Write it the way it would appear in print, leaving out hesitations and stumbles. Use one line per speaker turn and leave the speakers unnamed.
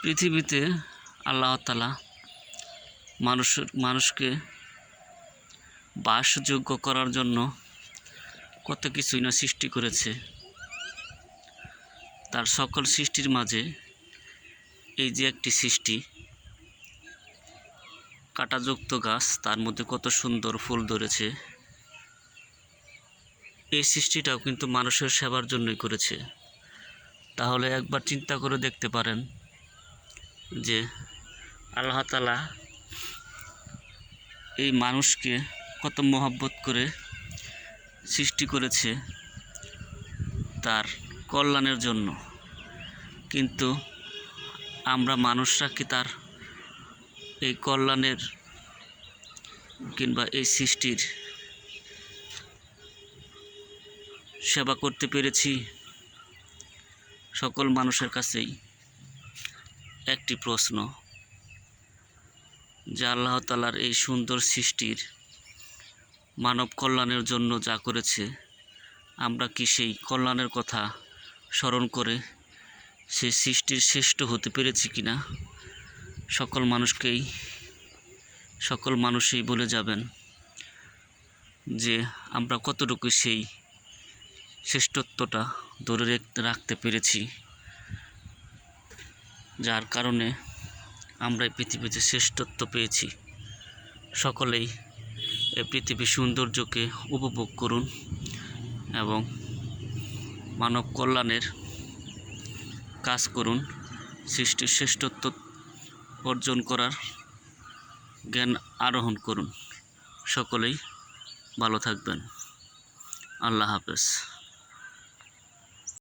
পৃথিবীতে আল্লাহ তাআলা মানুষকে বাসযোগ্য করার জন্য কত কিছুই না সৃষ্টি করেছে। তার সকল সৃষ্টির মাঝে এই যে একটি সৃষ্টি, কাঁটাযুক্ত গাছ, তার মধ্যে কত সুন্দর ফুল ধরেছে। এই সৃষ্টিটাও কিন্তু মানুষের সেবার জন্যই করেছে। তাহলে একবার চিন্তা করে দেখতে পারেন যে আল্লাহ তাআলা এই মানুষকে কত মহব্বত করে সৃষ্টি করেছে তার কল্যাণের জন্য। কিন্তু আমরা মানুষরা কি তার এই কল্যাণের কিংবা এই সৃষ্টির সেবা করতে পেরেছি? সকল মানুষের কাছেই একটি প্রশ্ন, যে আল্লাহ তাআলার এই সুন্দর সৃষ্টির মানব কল্যাণের জন্য যা করেছে, আমরা কি সেই কল্যাণের কথা স্মরণ করে সেই সৃষ্টির শ্রেষ্ঠ হতে পেরেছি কিনা? সকল মানুষই বলে যাবেন যে আমরা কতটুকু সেই শ্রেষ্ঠত্বটা ধরে রাখতে পেরেছি, যার কারণে আমরা এই পৃথিবীতে শ্রেষ্ঠত্ব পেয়েছি। সকলেই এই পৃথিবীর সৌন্দর্যকে উপভোগ করুন এবং মানব কল্যাণের কাজ করুন, সৃষ্টির শ্রেষ্ঠত্ব অর্জন করার জ্ঞান আরোহণ করুন। সকলেই ভালো থাকবেন। আল্লাহ হাফেজ।